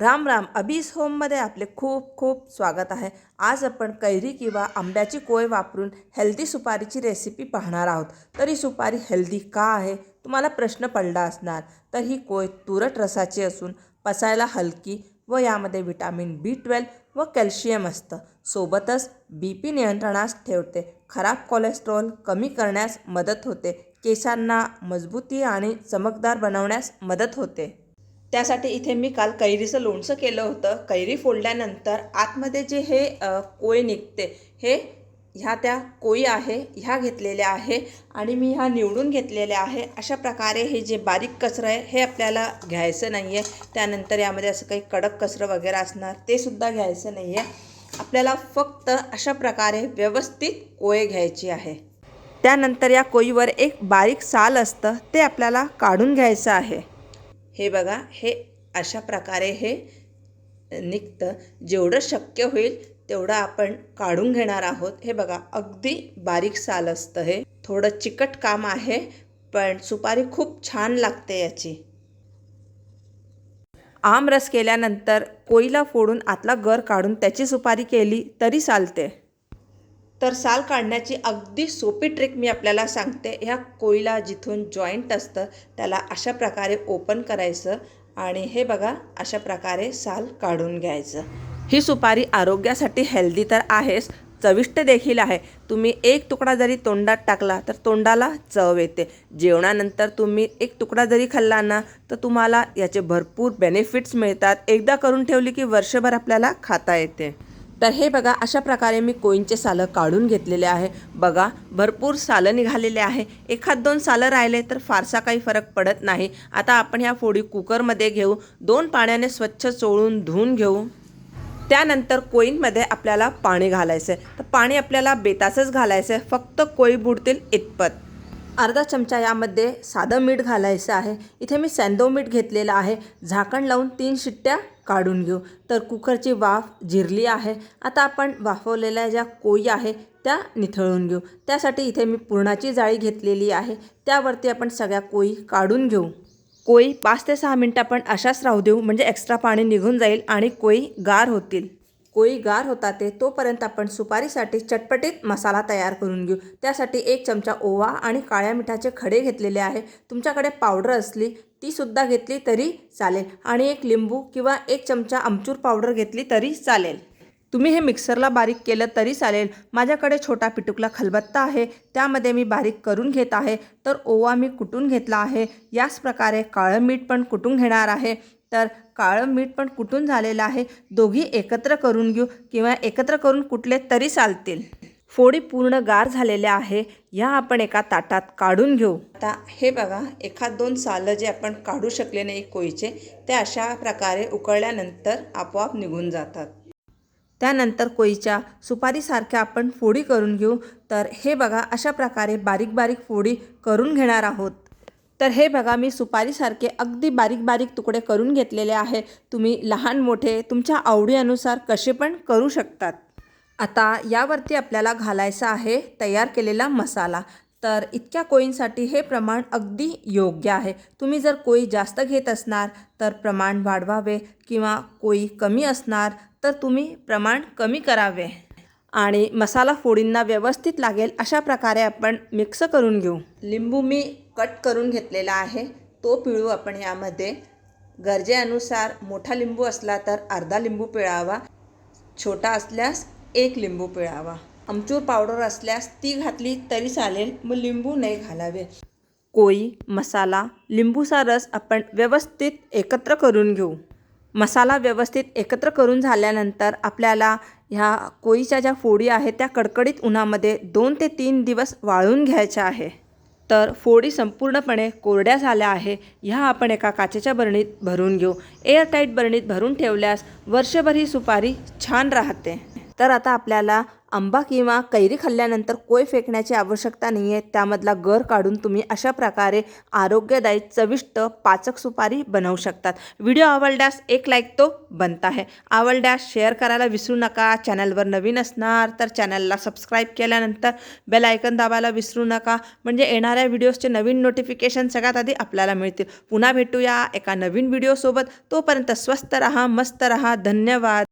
राम राम. अभीस होममध्ये आपले खूप खूप स्वागत आहे. आज आपण कैरी किंवा आंब्याची कोय वापरून हेल्दी सुपारीची रेसिपी पाहणार आहोत. तर ही सुपारी हेल्दी का आहे तुम्हाला प्रश्न पडला असणार. तर ही कोय तुरट रसाची असून पचायला हलकी व यामध्ये विटॅमिन B12 व कॅल्शियम असतं. सोबतच BP नियंत्रणास ठेवते, खराब कोलेस्ट्रॉल कमी करण्यास मदत होते, केसांना मजबूती आणि चमकदार बनवण्यास मदत होते. त्यासाठी इथे मी काल कैरीचं लोणचं केलं होतं. कैरी फोडल्यानंतर आतमध्ये जे हे कोय निघते, हे ह्या त्या कोयी आहे ह्या घेतलेल्या आहे आणि मी ह्या निवडून घेतलेल्या आहे. अशा प्रकारे हे जे बारीक कचरं आहे हे आपल्याला घ्यायचं नाही आहे. त्यानंतर यामध्ये असं काही कडक कचरं वगैरे असणार ते सुद्धा घ्यायचं नाही आहे. आपल्याला फक्त अशा प्रकारे व्यवस्थित कोय घ्यायची आहे. त्यानंतर या कोयीवर एक बारीक साल असतं ते आपल्याला काढून घ्यायचं आहे. हे बघा, हे अशा प्रकारे हे निघतं. जेवढं शक्य होईल तेवढं आपण काढून घेणार आहोत. हे बघा, अगदी बारीक साल असतं. हे थोडं चिकट काम आहे, पण सुपारी खूप छान लागते याची. आमरस केल्यानंतर कोयीला फोडून आतला गर काढून त्याची सुपारी केली तरी चालते. तर साल काढण्याची अगदी सोपी ट्रिक मी आपल्याला सांगते. ह्या कोयीला जिथून जॉईंट असतं त्याला अशा प्रकारे ओपन करायचं आणि हे बघा अशा प्रकारे साल काढून घ्यायचं. ही सुपारी आरोग्यासाठी हेल्दी तर आहेच, चविष्ट देखील आहे. तुम्ही एक तुकडा जरी तोंडात टाकला तर तोंडाला चव येते. जेवणानंतर तुम्ही एक तुकडा जरी खाल्ला ना तर तुम्हाला याचे भरपूर बेनिफिट्स मिळतात. एकदा करून ठेवली की वर्षभर आपल्याला खाता येते. तर हे बघा, अशा प्रकारे मी कोयींचे सालं काढून घेतलेले आहे. बघा, भरपूर सालं निघालेले आहे. एखाद दोन सालं राहिले तर फारसा काही फरक पडत नाही. आता आपण ह्या फोडी कुकरमध्ये घेऊ. 2 पाण्याने स्वच्छ चोळून धुवून घेऊ. त्यानंतर कोयींमध्ये आपल्याला पाणी घालायचं आहे. तर पाणी आपल्याला बेताचंच घालायचं आहे, फक्त कोयी बुडतील इतपत. अर्धा चमचा यामध्ये साधं मीठ घालायचं आहे. इथे मी सॅंदो मीठ घेतलेलं आहे. झाकण लावून 3 शिट्ट्या काढून घेऊ. तर कुकरची वाफ जिरली आहे. आता आपण वाफवलेल्या ज्या कोयी आहे त्या निथळून घेऊ. त्यासाठी इथे मी पुरणाची जाळी घेतलेली आहे. त्यावरती आपण सगळ्या कोयी काढून घेऊ. कोयी 5 ते 6 मिनटं आपण अशाच राहू देऊ, म्हणजे एक्स्ट्रा पाणी निघून जाईल आणि कोयी गार होतील. कोयी गार होतात ते तोपर्यंत आपण सुपारीसाठी चटपटीत मसाला तयार करून घेऊ. त्यासाठी 1 चमचा ओवा आणि काळ्या मिठाचे खडे घेतलेले आहे. तुमच्याकडे पावडर असली तीसुद्धा घेतली तरी चालेल आणि 1 लिंबू किंवा 1 चमचा आमचूर पावडर घेतली तरी चालेल. तुम्ही हे मिक्सरला बारीक केलं तरी चालेल. माझ्याकडे छोटा पिटुकला खलबत्ता आहे, त्यामध्ये मी बारीक करून घेत आहे. तर ओवा मी कुटून घेतला आहे. याच प्रकारे काळं मीठ पण कुटून घेणार आहे. तर काळं मीठ पण कुटून झालेलं आहे. दोघी एकत्र करून घेऊ किंवा एकत्र करून कुटले तरी चालतील. फोडी पूर्ण गार झालेल्या आहे. ह्या आपण एका ताटात काढून घेऊ. आता हे बघा, एखाद दोन सालं जे आपण काढू शकले नाही कोयीचे, ते अशा प्रकारे उकळल्यानंतर आपोआप निघून जातात. त्यानंतर कोयीच्या सुपारीसारख्या आपण फोडी करून घेऊ. तर हे बघा, अशा प्रकारे बारीक बारीक फोडी करून घेणार आहोत. तर हे बघा, मी सुपारीसारखे अगदी बारीक बारीक तुकडे करून घेतलेले आहे. तुम्ही लहान मोठे तुमच्या आवडीनुसार कसे पण करू शकतात. आता यावरती आपल्याला घालायचा आहे तयार केलेला मसाला. तर इतक्या कोयींसाठी हे प्रमाण अगदी योग्य आहे. तुम्ही जर कोयी जास्त घेत असणार तर प्रमाण वाढवावे किंवा कोयी कमी असणार तर तुम्ही प्रमाण कमी करावे. आणि मसाला फोडींना व्यवस्थित लागेल अशा प्रकारे आपण मिक्स करून घेऊ. लिंबू मी कट करून घेतलेला आहे, तो पिळू आपण यामध्ये. गरजेनुसार मोठा लिंबू असला तर अर्धा लिंबू पिळावा, छोटा असल्यास 1 लिंबू पिळावा. आमचूर पावडर असल्यास ती घातली तरी चालेल, मग लिंबू नाही घालावे. कोयी, मसाला, लिंबूचा रस आपण व्यवस्थित एकत्र करून घेऊ. मसाला व्यवस्थित एकत्र करून झाल्यानंतर आपल्याला ह्या कोयीच्या ज्या फोडी आहेत त्या कडकडीत उन्हामध्ये 2 ते 3 दिवस वाळून घ्यायच्या आहे. तर फोडी संपूर्णपणे कोरड्या झाल्या आहे. ह्या आपण एका काचेच्या बरणीत भरून घेऊ. एअरटाईट बरणीत भरून ठेवल्यास वर्षभर ही सुपारी छान राहते. तर आता आपल्याला आंबा किंवा कैरी खाल्ल्यानंतर कोय फेकण्याची आवश्यकता नाही आहे. त्यामधला गर काढून तुम्ही अशा प्रकारे आरोग्यदायी चविष्ट पाचक सुपारी बनवू शकतात. व्हिडिओ आवडल्यास एक लाईक तो बनता है. आवडल्यास शेअर करायला विसरू नका. चॅनलवर नवीन असणार तर चॅनलला सबस्क्राईब केल्यानंतर बेल आयकन दाबायला विसरू नका, म्हणजे येणाऱ्या व्हिडिओजचे नवीन नोटिफिकेशन सगळ्यात आधी आपल्याला मिळतील. पुन्हा भेटूया एका नवीन व्हिडिओसोबत. तोपर्यंत स्वस्त रहा, मस्त रहा. धन्यवाद.